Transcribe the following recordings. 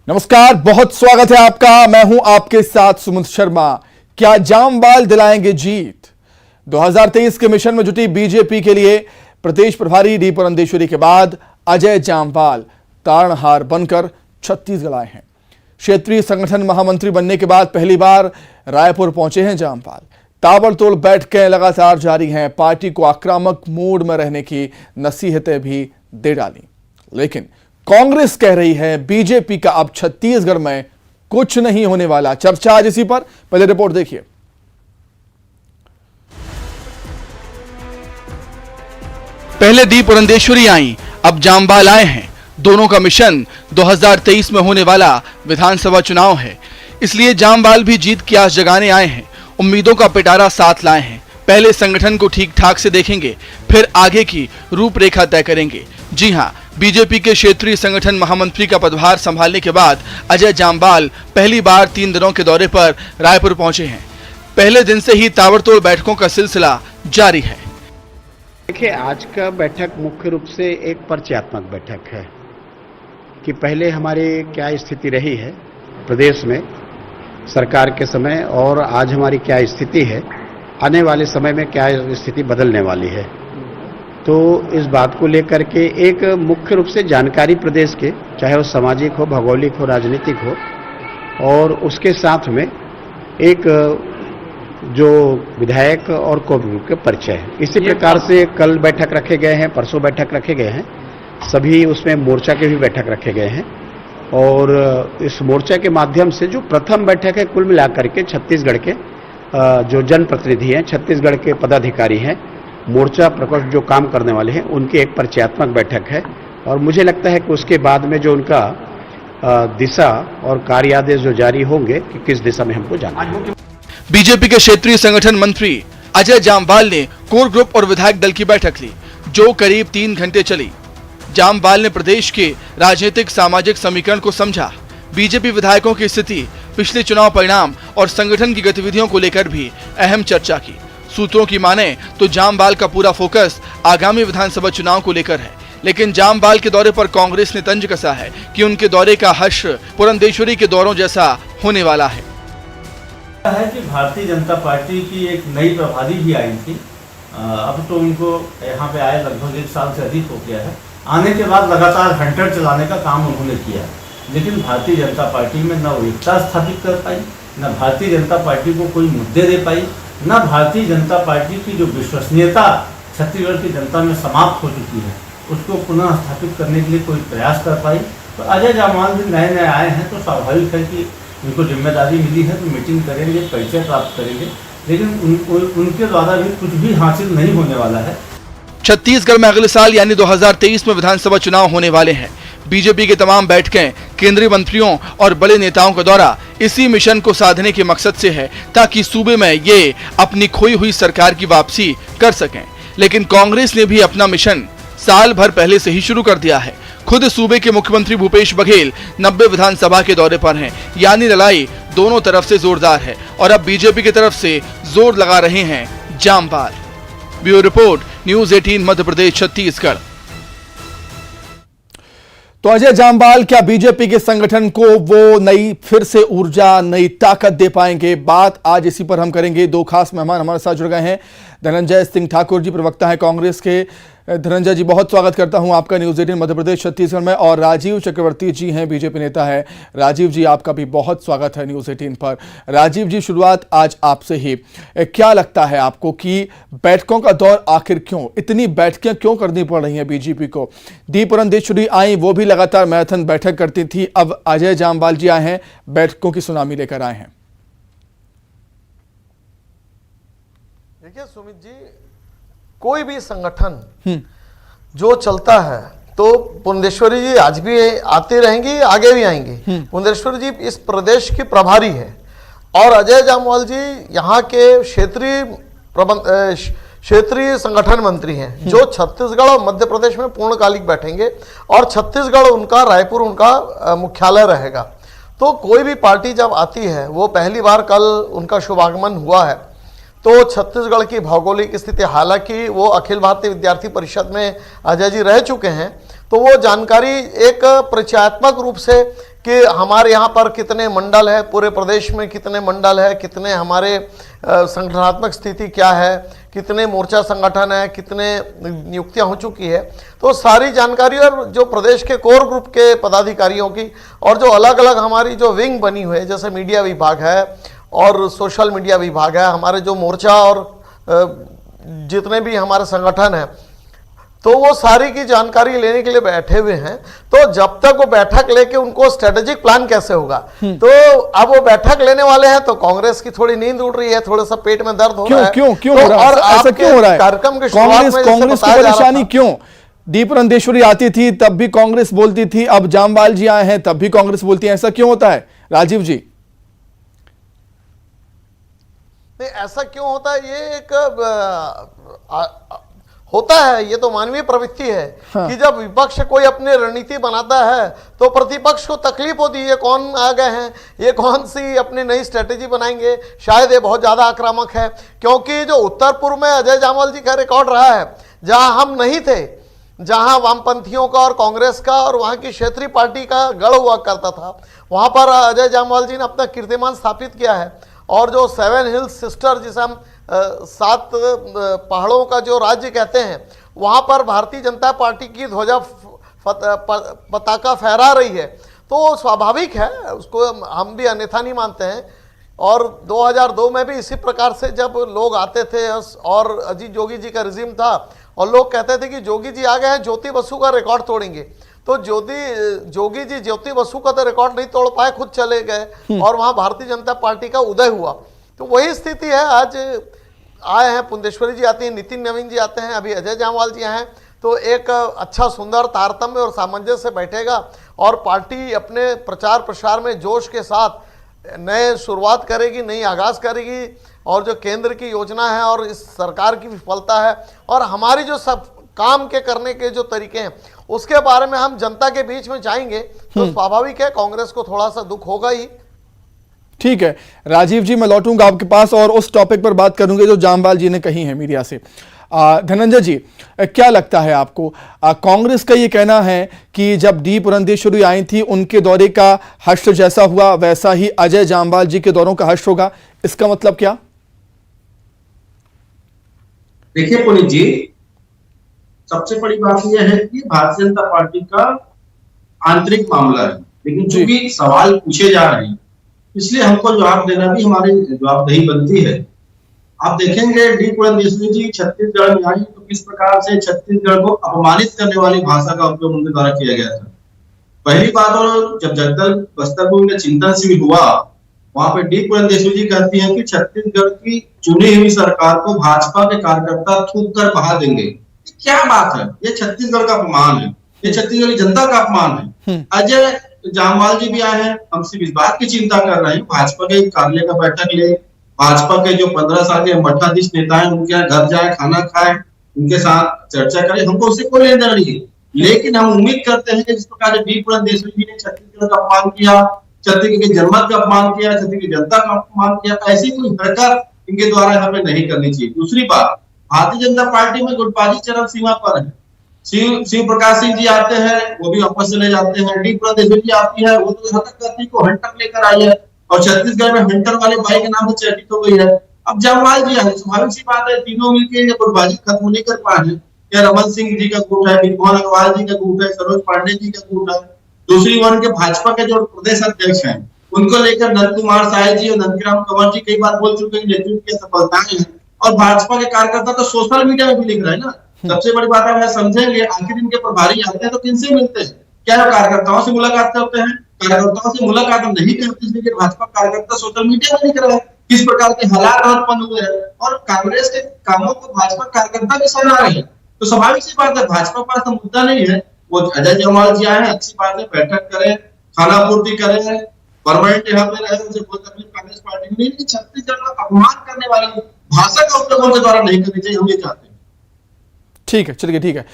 नमस्कार, बहुत स्वागत है आपका। मैं हूं आपके साथ सुमित शर्मा। क्या जामवाल दिलाएंगे जीत? 2023 के मिशन में जुटी बीजेपी के लिए प्रदेश प्रभारी डी पुरंदेश्वरी के बाद अजय जामवाल तारणहार बनकर छत्तीसगढ़ आए हैं। क्षेत्रीय संगठन महामंत्री बनने के बाद पहली बार रायपुर पहुंचे हैं जामवाल। ताबड़तोड़ बैठकें लगातार जारी हैं। पार्टी को आक्रामक मूड में रहने की नसीहतें भी दे डाली, लेकिन कांग्रेस कह रही है बीजेपी का अब छत्तीसगढ़ में कुछ नहीं होने वाला। चर्चा आज इसी पर, पहले रिपोर्ट देखिए। पहले डी पुरंदेश्वरी आई, अब जामवाल आए हैं। दोनों का मिशन 2023 में होने वाला विधानसभा चुनाव है, इसलिए जामवाल भी जीत की आस जगाने आए हैं। उम्मीदों का पिटारा साथ लाए हैं। पहले संगठन को ठीक ठाक से देखेंगे, फिर आगे की रूपरेखा तय करेंगे। जी हां, बीजेपी के क्षेत्रीय संगठन महामंत्री का पदभार संभालने के बाद अजय जामवाल पहली बार 3 दिनों के दौरे पर रायपुर पहुंचे हैं। पहले दिन से ही ताबड़तोड़ बैठकों का सिलसिला जारी है। देखिए, आज का बैठक मुख्य रूप से एक परिचयात्मक बैठक है कि पहले हमारी क्या स्थिति रही है प्रदेश में सरकार के समय और आज हमारी क्या स्थिति है, आने वाले समय में क्या स्थिति बदलने वाली है। तो इस बात को लेकर के एक मुख्य रूप से जानकारी प्रदेश के, चाहे वो सामाजिक हो, भौगोलिक हो, राजनीतिक हो, और उसके साथ में एक जो विधायक और कोर के परिचय है। इसी प्रकार से कल बैठक रखे गए हैं, परसों बैठक रखे गए हैं, सभी उसमें मोर्चा के भी बैठक रखे गए हैं। और इस मोर्चा के माध्यम से जो प्रथम बैठक है, कुल मिलाकर के छत्तीसगढ़ के जो जनप्रतिनिधि हैं, छत्तीसगढ़ के पदाधिकारी हैं, मोर्चा प्रकोष्ठ जो काम करने वाले हैं, उनकी एक परिचयात्मक बैठक है। और मुझे लगता है कि उसके बाद में जो उनका दिशा और कार्य आदेश जो जारी होंगे कि किस दिशा में हमको जाना है। बीजेपी के क्षेत्रीय संगठन मंत्री अजय जामवाल ने कोर ग्रुप और विधायक दल की बैठक ली, जो करीब 3 घंटे चली। जामवाल ने प्रदेश के राजनीतिक सामाजिक समीकरण को समझा। बीजेपी विधायकों की स्थिति, पिछले चुनाव परिणाम और संगठन की गतिविधियों को लेकर भी अहम चर्चा की। सूत्रों की माने तो जामवाल का पूरा फोकस आगामी विधानसभा चुनाव को लेकर है, लेकिन जामवाल के दौरे पर कांग्रेस ने तंज कसा है कि उनके दौरे का हश्र पुरंदेश्वरी के दौरों जैसा होने वाला है। कि भारतीय जनता पार्टी की एक नई प्रभारी भी आई थी। अब तो उनको यहाँ पे आए लगभग 1 साल से अधिक हो गया है। आने के बाद लगातार हंटर चलाने का काम उन्होंने किया, लेकिन भारतीय जनता पार्टी में न वो एकता स्थापित कर पाई, न भारतीय जनता पार्टी को कोई मुद्दे दे पाई, न भारतीय जनता पार्टी की जो विश्वसनीयता छत्तीसगढ़ की जनता में समाप्त हो चुकी है, उसको पुनः स्थापित करने के लिए कोई प्रयास कर पाई। तो अजय जामवाल भी नए नए आए हैं, तो स्वाभाविक है कि उनको जिम्मेदारी मिली है तो मीटिंग करेंगे, परिचय प्राप्त करेंगे, लेकिन उनके द्वारा भी कुछ भी हासिल नहीं होने वाला है। छत्तीसगढ़ में अगले साल यानी 2023 में विधानसभा चुनाव होने वाले हैं। बीजेपी की तमाम बैठकें केंद्रीय मंत्रियों और बड़े नेताओं का दौरा इसी मिशन को साधने के मकसद से है, ताकि सूबे में ये अपनी खोई हुई सरकार की वापसी कर सकें। लेकिन कांग्रेस ने भी अपना मिशन साल भर पहले से ही शुरू कर दिया है। खुद सूबे के मुख्यमंत्री भूपेश बघेल 90 विधानसभा के दौरे पर हैं, यानी लड़ाई दोनों तरफ से जोरदार है। और अब बीजेपी की तरफ से जोर लगा रहे हैं Jammwal. Bureau report, news 18 Madhya Pradesh Chhattisgarh. तो अजय जामवाल क्या बीजेपी के संगठन को वो नई फिर से ऊर्जा, नई ताकत दे पाएंगे? बात आज इसी पर हम करेंगे। 2 खास मेहमान हमारे साथ जुड़ गए हैं। धनंजय सिंह ठाकुर जी, प्रवक्ता है कांग्रेस के। धनंजय जी, बहुत स्वागत करता हूं आपका न्यूज़ 18 मध्य प्रदेश छत्तीसगढ़ में। और राजीव चक्रवर्ती जी हैं, बीजेपी नेता है। राजीव जी, आपका भी बहुत स्वागत है न्यूज़ 18 पर। राजीव जी, शुरुआत आज आपसे ही। क्या लगता है आपको कि बैठकों का दौर आखिर क्यों, इतनी बैठकें क्यों करनी पड़ रही हैं बीजेपी को? डी पुरंदेश्वरी आई, वो भी लगातार मैराथन बैठक करती थी। अब अजय जामवाल जी आए हैं, बैठकों की सुनामी लेकर आए हैं। देखिए सुमित जी, कोई भी संगठन जो चलता है तो पुरंदेश्वरी जी आज भी आते रहेंगी, आगे भी आएंगे। पुरंदेश्वरी जी इस प्रदेश की प्रभारी है और अजय जामवाल जी यहाँ के क्षेत्रीय संगठन मंत्री हैं, जो छत्तीसगढ़ और मध्य प्रदेश में पूर्णकालिक बैठेंगे और छत्तीसगढ़ उनका, रायपुर उनका मुख्यालय रहेगा। तो कोई भी पार्टी जब आती है, वो पहली बार कल उनका शुभागमन हुआ है, तो छत्तीसगढ़ की भौगोलिक स्थिति, हालांकि वो अखिल भारतीय विद्यार्थी परिषद में अजय जी रह चुके हैं, तो वो जानकारी एक परिचयात्मक रूप से कि हमारे यहाँ पर कितने मंडल है, पूरे प्रदेश में कितने मंडल है, कितने हमारे संगठनात्मक स्थिति क्या है, कितने मोर्चा संगठन है, कितने नियुक्तियां हो चुकी है, तो सारी जानकारी और जो प्रदेश के कोर ग्रुप के पदाधिकारियों की और जो अलग अलग हमारी जो विंग बनी हुई है, जैसे मीडिया विभाग है और सोशल मीडिया विभाग है, हमारे जो मोर्चा और जितने भी हमारे संगठन हैं, तो वो सारी की जानकारी लेने के लिए बैठे हुए हैं। तो जब तक वो बैठक लेके उनको स्ट्रेटेजिक प्लान कैसे होगा, तो अब वो बैठक लेने वाले हैं, तो कांग्रेस की थोड़ी नींद उड़ रही है, थोड़ा सा पेट में दर्द हो रहा है। क्यों हो रहा है? और ऐसा क्यों हो रहा है? कार्यक्रम के शुरुआत में कांग्रेस की परेशानी क्यों? डी पुरंदेश्वरी आती थी तब भी कांग्रेस बोलती थी, अब जामवाल जी आए हैं तब भी कांग्रेस बोलती है, ऐसा क्यों होता है राजीव जी? नहीं, ऐसा क्यों होता है? ये एक होता है, ये तो मानवीय प्रवृत्ति है। हाँ। कि जब विपक्ष कोई अपनी रणनीति बनाता है तो प्रतिपक्ष को तकलीफ होती है, ये कौन आ गए हैं, ये कौन सी अपनी नई स्ट्रेटेजी बनाएंगे, शायद ये बहुत ज्यादा आक्रामक है। क्योंकि जो उत्तर पूर्व में अजय जामवाल जी का रिकॉर्ड रहा है, जहां हम नहीं थे, जहां वामपंथियों का और कांग्रेस का और वहां की क्षेत्रीय पार्टी का गढ़ हुआ करता था, वहां पर अजय जामवाल जी ने अपना कीर्तिमान स्थापित किया है। और जो 7 हिल्स सिस्टर, जिसे हम 7 पहाड़ों का जो राज्य कहते हैं, वहां पर भारतीय जनता पार्टी की ध्वजा पताका फहरा रही है, तो स्वाभाविक है, उसको हम भी अन्यथा नहीं मानते हैं। और 2002 में भी इसी प्रकार से जब लोग आते थे और अजीत जोगी जी का रिजीम था और लोग कहते थे कि जोगी जी आ गए हैं, ज्योति बसु का रिकॉर्ड तोड़ेंगे, तो जोगी जी ज्योति बसु का तो रिकॉर्ड नहीं तोड़ पाए, खुद चले गए और वहां भारतीय जनता पार्टी का उदय हुआ। तो वही स्थिति है। आज आए हैं पुंदेश्वरी जी आती हैं, नितिन नवीन जी आते हैं, अभी अजय जामवाल जी हैं, तो एक अच्छा सुंदर तारतम्य और सामंजस्य से बैठेगा और पार्टी अपने प्रचार प्रसार में जोश के साथ नए शुरुआत करेगी, नई आगाज करेगी। और जो केंद्र की योजना है और इस सरकार की विफलता है और हमारी जो सब काम के करने के जो तरीके हैं, उसके बारे में हम जनता के बीच में जाएंगे, तो स्वाभाविक है कांग्रेस को थोड़ा सा दुख होगा ही। ठीक है राजीव जी, मैं लौटूंगा आपके पास और उस टॉपिक पर बात करूंगे जो जामवाल जी ने कही है मीडिया से। धनंजय जी, क्या लगता है आपको, कांग्रेस का ये कहना है कि जब डी पुरंदेश्वरी आई थी उनके दौरे का हश्र जैसा हुआ वैसा ही अजय जामवाल जी के दौरों का हश्र होगा, इसका मतलब क्या? देखिए पुनीत जी, सबसे बड़ी बात यह है कि भारतीय जनता पार्टी का आंतरिक मामला है, लेकिन चूंकि सवाल पूछे जा रहे हैं इसलिए हमको जवाब देना भी हमारी जवाबदेही बनती है। आप देखेंगे डी पुरंदेश्वरी जी छत्तीसगढ़ में आई तो किस प्रकार से छत्तीसगढ़ को अपमानित करने वाली भाषा का उपयोग उनके द्वारा किया गया था। पहली बात, और जब जगदल बस्तर में उनका चिंतन शिविर हुआ, वहां पे डी पुरंदेश्वरी जी कहती हैं कि छत्तीसगढ़ की चुनी हुई सरकार को भाजपा के कार्यकर्ता थूक कर बहा देंगे। क्या बात है, ये छत्तीसगढ़ का अपमान है, ये छत्तीसगढ़ की जनता का अपमान है। अजय जामवाल जी भी आए हैं, हम सिर्फ इस बात की चिंता कर रहे हैं भाजपा के कार्यालय का बैठक ले, भाजपा के जो 15 साल के मठाधीश नेता हैं उनके यहाँ घर जाए, खाना खाए, उनके साथ चर्चा करें, हमको उससे कोई लेना नहीं है। लेकिन हम उम्मीद करते हैं कि जिस प्रकार डी पुरंदेश्वरी जी ने छत्तीसगढ़ का अपमान किया, छत्तीसगढ़ के जनमत का अपमान किया, छत्तीसगढ़ की जनता का अपमान किया, ऐसी कोई हरकत इनके द्वारा हमें नहीं करनी चाहिए। दूसरी बात, भारतीय जनता पार्टी में गुटबाजी चरम सीमा पर है। शिव प्रकाश सिंह जी आते हैं, वो भी वापस चले जाते हैं। डी पुरंदेश्वरी जी आती है, वो तो यहाँ तक कहती को हंटर लेकर आई है और छत्तीसगढ़ में हंटर वाले भाई के नाम से चर्चित हो गई है। अब जामवाल जी आए, स्वाभाविक सी बात है, तीनों मिलकर गुटबाजी खत्म नहीं कर पाए हैं। क्या रमन सिंह जी का गुट है, बिरमोहन अग्रवाल जी का गुट है, सरोज पांडे जी का गुट है। दूसरी ओर के भाजपा के जो प्रदेश अध्यक्ष हैं उनको लेकर नंद कुमार साय जी और नंदराम कंवर जी कई बार बोल चुके हैं नेतृत्व की सफलताएं हैं, और भाजपा के कार्यकर्ता तो सोशल मीडिया में भी लिख रहे हैं ना। सबसे बड़ी बात है, समझेंगे आखिर इनके प्रभारी आते हैं तो किनसे मिलते हैं? क्या कार्यकर्ताओं से मुलाकात करते हैं? कार्यकर्ताओं से मुलाकात नहीं करते, इसलिए भाजपा कार्यकर्ता सोशल मीडिया में लिख रहे हैं किस प्रकार के हालात उत्पन्न हुए हैं, और कांग्रेस के कामों को भाजपा कार्यकर्ता भी सराह रहे हैं। तो स्वाभाविक सी बात है, भाजपा पास तो मुद्दा नहीं है। वो अजय जामवाल जी आए हैं, अच्छी बात है, बैठक करें, खाना पूर्ति करें, परमानेंट यहाँ पे रहे, उनसे कोई तकलीफ कांग्रेस पार्टी में नहीं। छत्तीसगढ़ का अपमान करने वाली भाषा का उपयोग उनके द्वारा नहीं करनी चाहिए, हम ये चाहते हैं। ठीक है, चलिए ठीक है।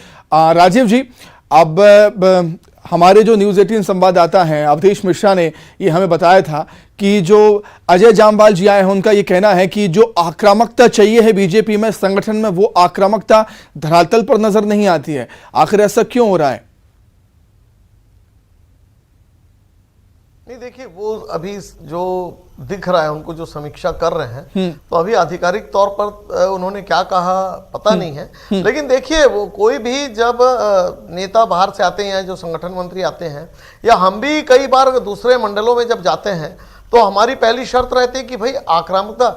राजीव जी, अब हमारे जो न्यूज़ 18 संवाददाता हैं अवधेश मिश्रा ने ये हमें बताया था कि जो अजय जामवाल जी आए हैं उनका ये कहना है कि जो आक्रामकता चाहिए है बीजेपी में, संगठन में, वो आक्रामकता धरातल पर नजर नहीं आती है। आखिर ऐसा क्यों हो रहा है? नहीं, देखिए वो अभी जो दिख रहा है, उनको जो समीक्षा कर रहे हैं, तो अभी आधिकारिक तौर पर उन्होंने क्या कहा पता नहीं है। लेकिन देखिए, वो कोई भी जब नेता बाहर से आते हैं, जो संगठन मंत्री आते हैं, या हम भी कई बार दूसरे मंडलों में जब जाते हैं, तो हमारी पहली शर्त रहती है कि भाई आक्रामकता,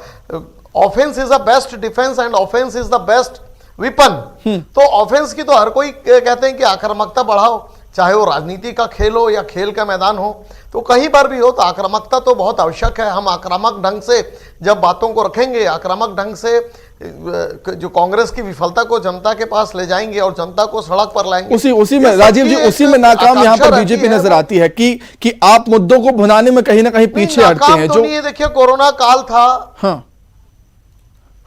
offence is the best defence and offence is the best weapon. तो ऑफेंस की तो हर कोई कहते हैं कि आक्रामकता बढ़ाओ, चाहे वो राजनीति का खेल हो या खेल का मैदान हो, तो कहीं पर भी हो, तो आक्रामकता तो बहुत आवश्यक है। हम आक्रामक ढंग से जब बातों को रखेंगे, आक्रामक ढंग से जो कांग्रेस की विफलता को जनता के पास ले जाएंगे और जनता को सड़क पर लाएंगे, उसी में राजीव जी, उसी में नाकाम यहाँ पर बीजेपी नजर आती है कि आप मुद्दों को भुनाने में कहीं ना कहीं पीछे हटते हैं। जो नहीं, देखिए कोरोना काल था,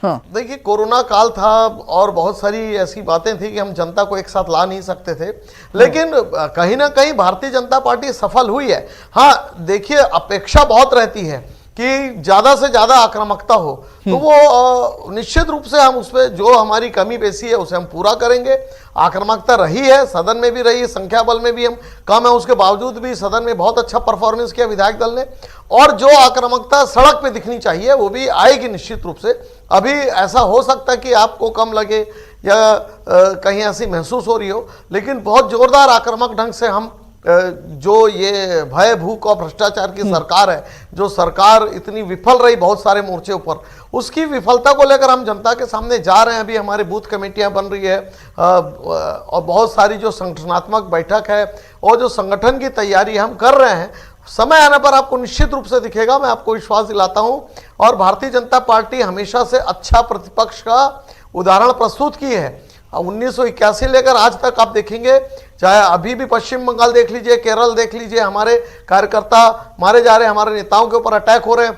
हाँ, देखिए कोरोना काल था और बहुत सारी ऐसी बातें थी कि हम जनता को एक साथ ला नहीं सकते थे, लेकिन कहीं ना कहीं भारतीय जनता पार्टी सफल हुई है। हाँ, देखिए अपेक्षा बहुत रहती है कि ज्यादा से ज्यादा आक्रामकता हो, तो वो निश्चित रूप से हम उस पर जो हमारी कमी पेशी है उसे हम पूरा करेंगे। आक्रामकता रही है, सदन में भी रही है, संख्या बल में भी हम कम है, उसके बावजूद भी सदन में बहुत अच्छा परफॉर्मेंस किया विधायक दल ने, और जो आक्रामकता सड़क पे दिखनी चाहिए वो भी आएगी निश्चित रूप से। अभी ऐसा हो सकता है कि आपको कम लगे या कहीं ऐसी महसूस हो रही हो, लेकिन बहुत जोरदार आक्रामक ढंग से हम जो ये भय भूख और भ्रष्टाचार की सरकार है, जो सरकार इतनी विफल रही बहुत सारे मोर्चे पर, उसकी विफलता को लेकर हम जनता के सामने जा रहे हैं। अभी हमारी बूथ कमेटियां बन रही है और बहुत सारी जो संगठनात्मक बैठक है और जो संगठन की तैयारी हम कर रहे हैं, समय आने पर आपको निश्चित रूप से दिखेगा, मैं आपको विश्वास दिलाता हूं। और भारतीय जनता पार्टी हमेशा से अच्छा प्रतिपक्ष का उदाहरण प्रस्तुत की है। 1981 लेकर आज तक आप देखेंगे, चाहे अभी भी पश्चिम बंगाल देख लीजिए, केरल देख लीजिए, हमारे कार्यकर्ता मारे जा रहे हैं, हमारे नेताओं के ऊपर अटैक हो रहे हैं,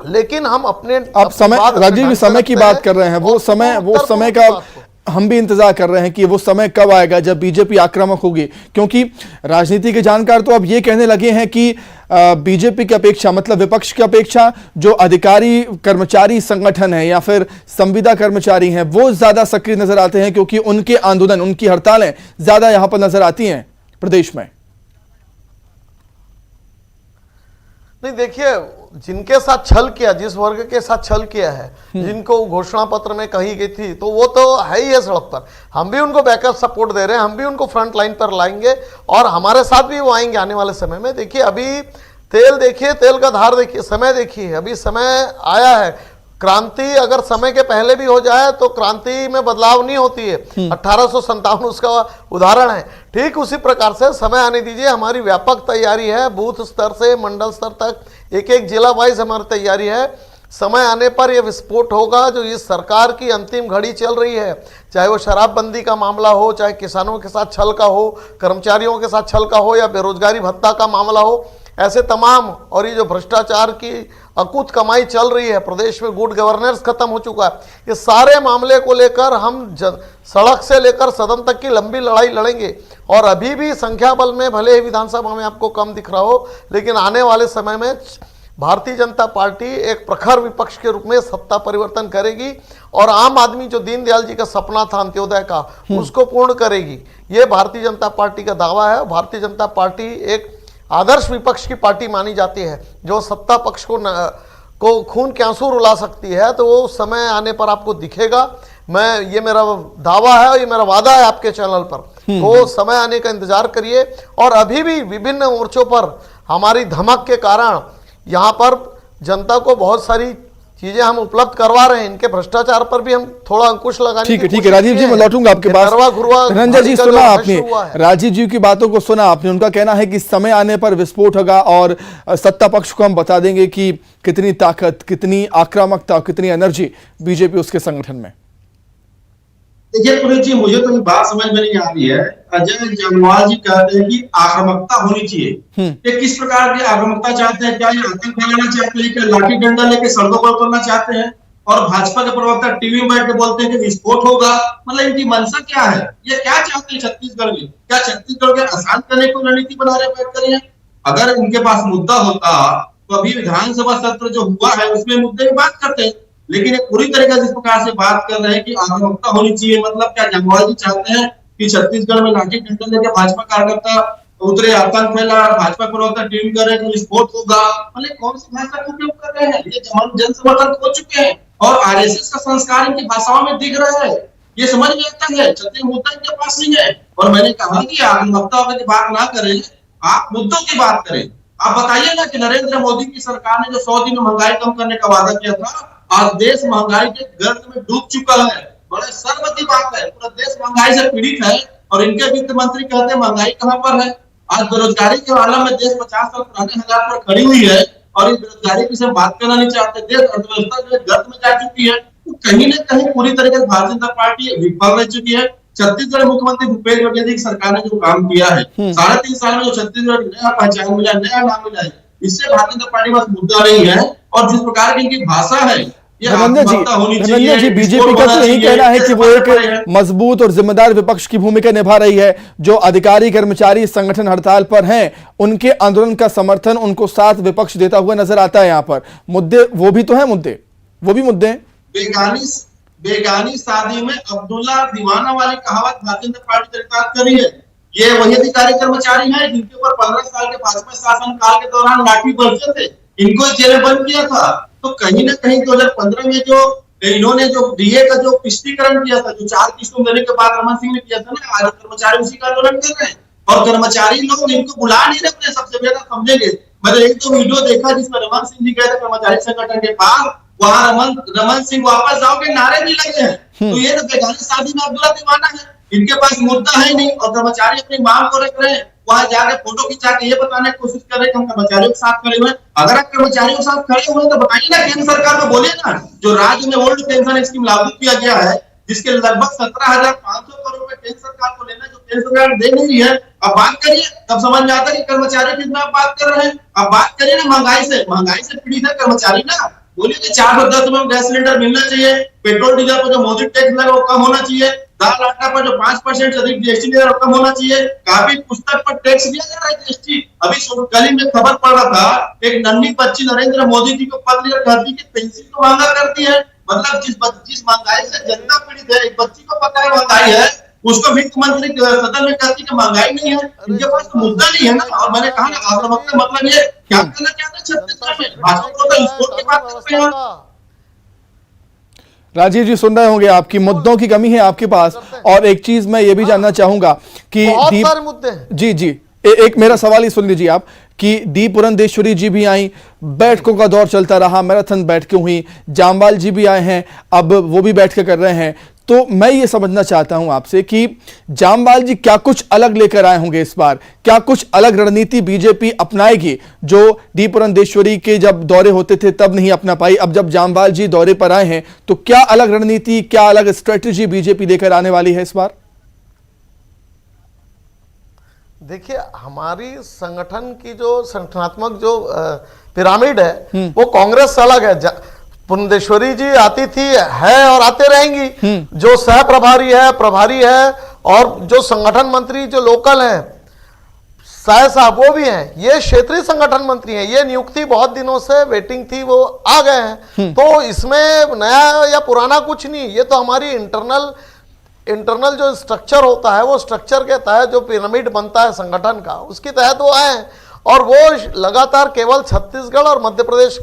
लेकिन हम अपने आप समय, राजीव समय की बात कर रहे हैं, वो समय का हम भी इंतजार कर रहे हैं कि वो समय कब आएगा जब बीजेपी आक्रामक होगी, क्योंकि राजनीति के जानकार तो अब ये कहने लगे हैं कि बीजेपी की अपेक्षा, मतलब विपक्ष की अपेक्षा, जो अधिकारी कर्मचारी संगठन है या फिर संविदा कर्मचारी हैं, वो ज्यादा सक्रिय नजर आते हैं, क्योंकि उनके आंदोलन, उनकी हड़तालें ज्यादा यहां पर नजर आती हैं प्रदेश में। नहीं, देखिए जिनके साथ छल किया, जिस वर्ग के साथ छल किया है, जिनको घोषणा पत्र में कही गई थी, तो वो तो है ही है सड़क पर। हम भी उनको बैकअप सपोर्ट दे रहे हैं, हम भी उनको फ्रंट लाइन पर लाएंगे और हमारे साथ भी वो आएंगे आने वाले समय में। देखिए अभी तेल देखिए, तेल का धार देखिए, समय देखिए, अभी समय आया है। क्रांति अगर समय के पहले भी हो जाए तो क्रांति में बदलाव नहीं होती है। 1857 उसका उदाहरण है। ठीक उसी प्रकार से समय आने दीजिए, हमारी व्यापक तैयारी है, बूथ स्तर से मंडल स्तर तक एक एक जिला वाइज हमारी तैयारी है। समय आने पर यह विस्फोट होगा। जो इस सरकार की अंतिम घड़ी चल रही है, चाहे वो शराबबंदी का मामला हो, चाहे किसानों के साथ छल का हो, कर्मचारियों के साथ छल का हो, या बेरोजगारी भत्ता का मामला हो, ऐसे तमाम, और ये जो भ्रष्टाचार की अकूत कमाई चल रही है, प्रदेश में गुड गवर्नेंस खत्म हो चुका है, ये सारे मामले को लेकर हम सड़क से लेकर सदन तक की लंबी लड़ाई लड़ेंगे। और अभी भी संख्या बल में भले ही विधानसभा में आपको कम दिख रहा हो, लेकिन आने वाले समय में भारतीय जनता पार्टी एक प्रखर विपक्ष के रूप में सत्ता परिवर्तन करेगी और आम आदमी जो दीनदयाल जी का सपना था अंत्योदय का, उसको पूर्ण करेगी। ये भारतीय जनता पार्टी का दावा है। भारतीय जनता पार्टी एक आदर्श विपक्ष की पार्टी मानी जाती है, जो सत्ता पक्ष को खून के आंसू रुला सकती है। तो वो समय आने पर आपको दिखेगा। ये मेरा दावा है और ये मेरा वादा है आपके चैनल पर। तो समय आने का इंतजार करिए। और अभी भी विभिन्न मोर्चों पर हमारी धमक के कारण यहाँ पर जनता को बहुत सारी चीजें हम उपलब्ध करवा रहे हैं। इनके भ्रष्टाचार पर भी हम थोड़ा अंकुश लगाने की ठीक है राजीव जी, मैं लौटूंगा आपके पास। रंजन जी, सुना आपने राजीव जी की बातों को, सुना आपने। उनका कहना है कि समय आने पर विस्फोट होगा और सत्ता पक्ष को हम बता देंगे कि कितनी ताकत, कितनी आक्रामकता, कितनी एनर्जी बीजेपी उसके संगठन में। देखिए पुनीत जी, मुझे तो बात समझ में नहीं आ रही है। अजय जमवाल जी कहते हैं कि आक्रामकता होनी चाहिए। ये किस प्रकार की आक्रामकता चाहते हैं? क्या ये आतंक फैलाना चाहते हैं? क्या लाठी डंडा लेके सड़कों पर उतरना चाहते हैं? और भाजपा के प्रवक्ता टीवी में बैठ के बोलते हैं कि विस्फोट होगा। मतलब इनकी मंशा क्या है? ये क्या चाहते हैं छत्तीसगढ़ में? क्या छत्तीसगढ़ के आसान करने की रणनीति बना रहे बैठ कर? अगर इनके पास मुद्दा होता तो अभी विधानसभा सत्र जो हुआ है उसमें मुद्दे की बात करते हैं। लेकिन ये पूरी तरीके से इस प्रकार से बात कर रहे हैं कि आक्रामकता होनी चाहिए। मतलब क्या जमवाल जी चाहते हैं कि छत्तीसगढ़ में लाठी डंडा लेकर भाजपा कार्यकर्ता उतरे, आतंक फैला, भाजपा प्रवक्ता ट्वीट कर रहे हैं कि विस्फोट होगा। मतलब कौन सी भाषा का उपयोग कर रहे हैं? ये जन समर्थन खो चुके हैं और आरएसएस का संस्कार इनकी भाषाओं में दिख रहा है। ये समझ में आता है, छत्तीस मुद्दा इनके पास नहीं है। और मैंने कहा कि आप वक्ता की बात ना करें, आप मुद्दों की बात करें। आप बताइए ना कि नरेंद्र मोदी की सरकार ने जो 100 दिन में महंगाई कम करने का वादा किया था, आज देश महंगाई के गर्त में डूब चुका है। बड़े शर्म की बात है, पूरा देश महंगाई से पीड़ित है और इनके वित्त मंत्री कहते हैं महंगाई कहां पर है। आज बेरोजगारी के आलम में देश 50 साल पुराने हालात पर खड़ी हुई है और इस बेरोजगारी की से बात करना नहीं चाहते। देश अर्थव्यवस्था जो गर्त में जा चुकी है, तो कहीं न कहीं पूरी तरीके से भारतीय जनता पार्टी विफल रह चुकी है। छत्तीसगढ़ मुख्यमंत्री भूपेश बघेल की सरकार ने जो काम किया है, 3.5 साल में जो छत्तीसगढ़ नया पहचान मिला, नया नाम मिला है, इससे भारतीय जनता पार्टी बस मुद्दा नहीं है। और जिस प्रकार की इनकी भाषा है, धनंजय जी, बीजेपी का तो यही कहना है कि वो एक मजबूत और जिम्मेदार विपक्ष की भूमिका निभा रही है। जो अधिकारी कर्मचारी संगठन हड़ताल पर हैं, उनके आंदोलन का समर्थन उनको साथ विपक्ष देता हुआ नजर आता है। यहाँ पर मुद्दे वो भी तो हैं, वो भी मुद्दे हैं। बेगानी शादी में अब्दुल्ला दीवाना वाली कहावत भारतीय जनता पार्टी चरितार्थ कर रही है। ये वही अधिकारी कर्मचारी हैं जिनके ऊपर 15 साल के भाजपा शासन काल के दौरान लाठी बरसे थे, इनको जेल में बंद किया था। तो कहीं ना कहीं 2015 में जो इन्होंने जो डीए का जो किश्तीकरण किया था, जो 4 किस्तों देने के बाद रमन सिंह ने किया था ना, आज कर्मचारी उसी का आंदोलन कर रहे हैं। और कर्मचारी लोग इनको बुला नहीं रहे, सबसे बेहतर समझेंगे। मैंने एक तो वीडियो देखा जिसमें रमन सिंह जी गए थे कर्मचारी संगठन के पास, वहां रमन सिंह वापस जाओ के नारे भी लगे हैं। तो ये बेगानी शादी में अब्दुल्ला दीवाना है, इनके पास मुद्दा है नहीं और कर्मचारी अपनी मांग को रख रहे हैं। वहां जाके फोटो खिंचा के ये बताने की कोशिश कर रहे हैं कि हम कर्मचारियों के साथ खड़े हुए। अगर आप कर्मचारियों के साथ खड़े हुए तो बताइए ना, केंद्र सरकार को बोलिए ना, जो राज्य में ओल्ड पेंशन स्कीम लागू किया गया है, जिसके लगभग 17,500 करोड़ रुपए केंद्र सरकार को लेना, जो केंद्र सरकार दे नहीं है, अब बात करिए, तब समझ में आता है कि कर्मचारी कितना बात कर रहे हैं। अब बात करिए ना महंगाई से पीड़ित है कर्मचारी ना। बोलिए कि 410 रुपए में गैस सिलेंडर मिलना चाहिए, पेट्रोल डीजल पर जो मौजूद टैक्स लगा वो कम होना चाहिए, दाल आटा पर जो 5% से अधिक जीएसटी लिया कम होना चाहिए, काफी पुस्तक पर टैक्स लिया जा रहा है जीएसटी। अभी कल ही में खबर पड़ रहा था, एक नन्ही बच्ची नरेंद्र मोदी जी को पत्र लिखकर कहती कि पेंसिल तो महंगा करती है। मतलब जिस महंगाई से जनता पीड़ित है, एक बच्ची को पता है महंगाई है, उसको वित्त मंत्री सदन में कहती कि महंगाई नहीं है। इनके पास तो मुद्दा नहीं है ना। और मैंने कहा ना, आप मतलब ये क्या करना चाहते हैं छत्तीसगढ़ में, भाजपा को तो स्पोर्ट की बात करते हैं। राजीव जी सुन रहे होंगे, आपकी मुद्दों की कमी है आपके पास। और एक चीज मैं ये भी जानना चाहूंगा कि बहुत सारे मुद्दे हैं। जी एक मेरा सवाल ही सुन लीजिए आप कि डी पुरंदेश्वरी जी भी आई, बैठकों का दौर चलता रहा, मैराथन बैठकें हुई, जामवाल जी भी आए हैं, अब वो भी बैठकें कर रहे हैं। तो मैं ये समझना चाहता हूं आपसे कि जामवाल जी क्या कुछ अलग लेकर आए होंगे इस बार, क्या कुछ अलग रणनीति बीजेपी अपनाएगी जो डी पुरंदेश्वरी के जब दौरे होते थे तब नहीं अपना पाई। अब जब जामवाल जी दौरे पर आए हैं तो क्या अलग रणनीति, क्या अलग स्ट्रेटेजी बीजेपी लेकर आने वाली है इस बार? देखिए, हमारी संगठन की जो संगठनात्मक जो पिरामिड है वो कांग्रेस से अलग है। पुरंदेश्वरी जी आती थी, है और आते रहेंगी। जो सह प्रभारी है, प्रभारी है और जो संगठन मंत्री जो लोकल हैं, साय साहब वो भी हैं। ये क्षेत्रीय संगठन मंत्री हैं। ये नियुक्ति बहुत दिनों से वेटिंग थी, वो आ गए हैं। तो इसमें नया या पुराना कुछ नहीं, ये तो हमारी इंटरनल जो स्ट्रक्चर होता है, वो स्ट्रक्चर के तहत जो पिरामिड बनता है संगठन का, उसके तहत वो आए हैं। और वो लगातार केवल छत्तीसगढ़ और मध्य प्रदेश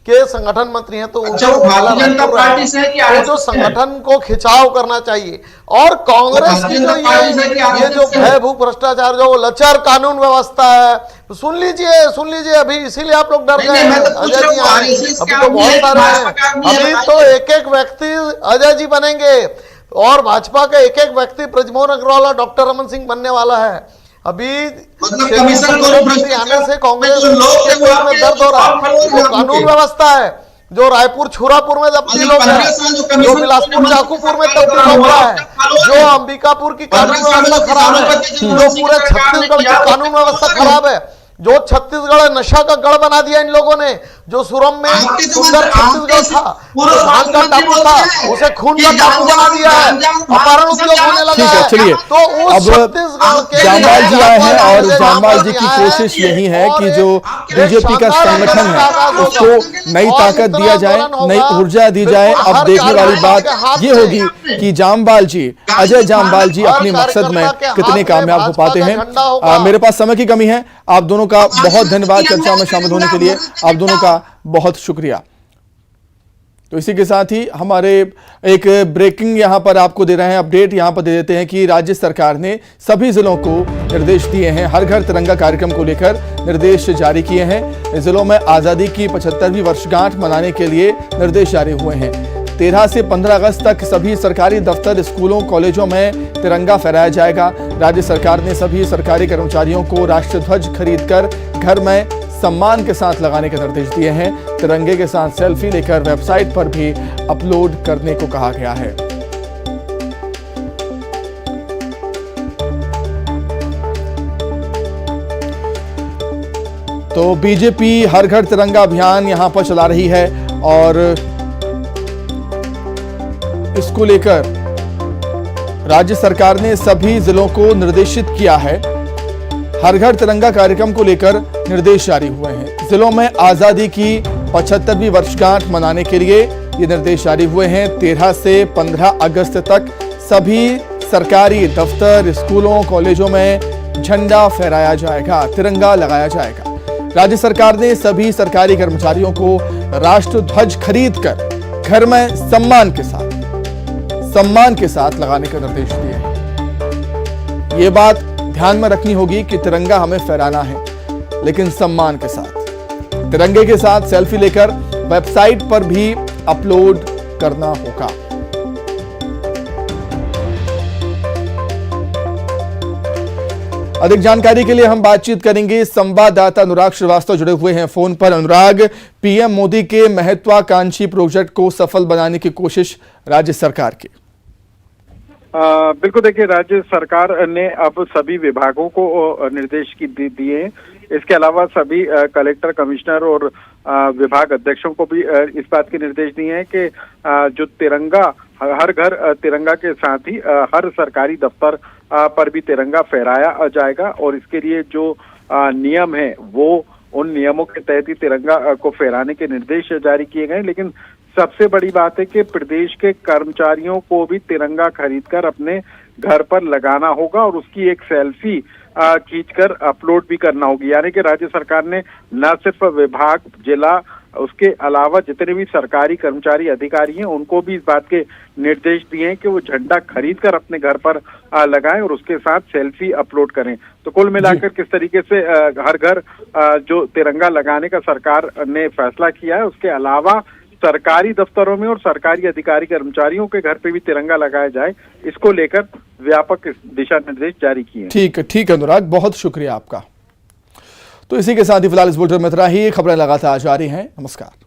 के संगठन मंत्री हैं। तो भारतीय जनता पार्टी से जो संगठन को खिंचाव करना चाहिए। और कांग्रेस की जो ये जो भू भ्रष्टाचार, जो लचर कानून व्यवस्था है, सुन लीजिए अभी इसीलिए आप लोग डर गए हैं। अजय जी आए, अभी तो बहुत सारे हैं। अभी तो एक व्यक्ति अजय जी बनेंगे और भाजपा का एक व्यक्ति ब्रजमोहन अग्रवाल और डॉक्टर रमन सिंह बनने वाला है। अभी कमीशन आने से कांग्रेस में दर्द हो रहा है। जो कानून व्यवस्था है, जो रायपुर छुरापुर में तब्दील हो गया, जो बिलासपुर जाकूपुर में तब्दील हो गया है, जो अंबिकापुर की कानून व्यवस्था खराब है, जो पूरे छत्तीसगढ़ की कानून व्यवस्था खराब है, जो छत्तीसगढ़ नशा का गढ़ बना दिया इन लोगों ने, जो सुरम में आपके तो सुंदर छत्तीसगढ़ था, पूर्व जो धान का टापू था, उसे खून का टापू बना दिया है, अपहरण उद्योग होने लगा ठीक है, है। चलिए तो उस अब छत्तीसगढ़ के जामवाल जी आए हैं और जामवाल जी की आए हैं कोशिश यही है और कि जो एक बीजेपी का शानदार संगठन आंदोलन का है आगाज होगा। उसको नई और ताकत इतना दिया जाए, आंदोलन नई होगा, ऊर्जा दी जाए। बिल्कुल अब हर देखने वाली कार्यकर्ता बात के हाथ ये में होगी कि जामवाल जी, अजय जामवाल जी हर अपने मकसद में कार्यकर्ता के कितने हाथ में कामयाब हो भाजपा पाते का हैं। झंडा होगा। मेरे पास समय की कमी है। आप दोनों का बहुत धन्यवाद चर्चा में शामिल होने के लिए, आप दोनों का बहुत शुक्रिया। तो इसी के साथ ही हमारे एक ब्रेकिंग यहां पर आपको दे रहे हैं, अपडेट यहां पर दे देते हैं कि राज्य सरकार ने सभी जिलों को निर्देश दिए हैं। हर घर तिरंगा कार्यक्रम को लेकर निर्देश जारी किए हैं। जिलों में आजादी की 75वीं वर्षगांठ मनाने के लिए निर्देश जारी हुए हैं। 13 से 15 अगस्त तक सभी सरकारी दफ्तर, स्कूलों, कॉलेजों में तिरंगा फहराया जाएगा। राज्य सरकार ने सभी सरकारी कर्मचारियों को राष्ट्रध्वज खरीदकर घर में सम्मान के साथ लगाने के निर्देश दिए हैं। तिरंगे के साथ सेल्फी लेकर वेबसाइट पर भी अपलोड करने को कहा गया है। तो बीजेपी हर घर तिरंगा अभियान यहां पर चला रही है और इसको लेकर राज्य सरकार ने सभी जिलों को निर्देशित किया है। हर घर तिरंगा कार्यक्रम को लेकर निर्देश जारी हुए हैं। जिलों में आजादी की 75वीं वर्षगांठ मनाने के लिए ये निर्देश जारी हुए हैं। 13 से 15 अगस्त तक सभी सरकारी दफ्तर, स्कूलों, कॉलेजों में झंडा फहराया जाएगा, तिरंगा लगाया जाएगा। राज्य सरकार ने सभी सरकारी कर्मचारियों को राष्ट्रध्वज खरीदकर घर में सम्मान के साथ लगाने का निर्देश दिए हैं। ये बात ध्यान में रखनी होगी कि तिरंगा हमें फहराना है, लेकिन सम्मान के साथ। तिरंगे के साथ सेल्फी लेकर वेबसाइट पर भी अपलोड करना होगा। अधिक जानकारी के लिए हम बातचीत करेंगे। संवाददाता अनुराग श्रीवास्तव जुड़े हुए हैं फोन पर। अनुराग, पीएम मोदी के महत्वाकांक्षी प्रोजेक्ट को सफल बनाने की कोशिश राज्य सरकार की। बिल्कुल, देखिए, राज्य सरकार ने अब सभी विभागों को निर्देश दिए हैं। इसके अलावा सभी कलेक्टर, कमिश्नर और विभाग अध्यक्षों को भी इस बात के निर्देश दिए हैं कि जो तिरंगा, हर घर तिरंगा के साथ ही हर सरकारी दफ्तर पर भी तिरंगा फहराया जाएगा और इसके लिए जो नियम है वो उन नियमों के तहत ही तिरंगा को फहराने के निर्देश जारी किए गए। लेकिन सबसे बड़ी बात है कि प्रदेश के कर्मचारियों को भी तिरंगा खरीदकर अपने घर पर लगाना होगा और उसकी एक सेल्फी खींचकर अपलोड भी करना होगी। यानी कि राज्य सरकार ने न सिर्फ विभाग, जिला, उसके अलावा जितने भी सरकारी कर्मचारी, अधिकारी हैं, उनको भी इस बात के निर्देश दिए हैं कि वो झंडा खरीदकर अपने घर पर लगाएं और उसके साथ सेल्फी अपलोड करें। तो कुल मिलाकर किस तरीके से हर घर जो तिरंगा लगाने का सरकार ने फैसला किया है, उसके अलावा सरकारी दफ्तरों में और सरकारी अधिकारी कर्मचारियों के घर पे भी तिरंगा लगाया जाए, इसको लेकर व्यापक दिशा निर्देश जारी किए। ठीक है अनुराग, बहुत शुक्रिया आपका। तो इसी के साथ ही फिलहाल इस बुलेटिन में इतना ही। खबरें लगातार जारी हैं। नमस्कार।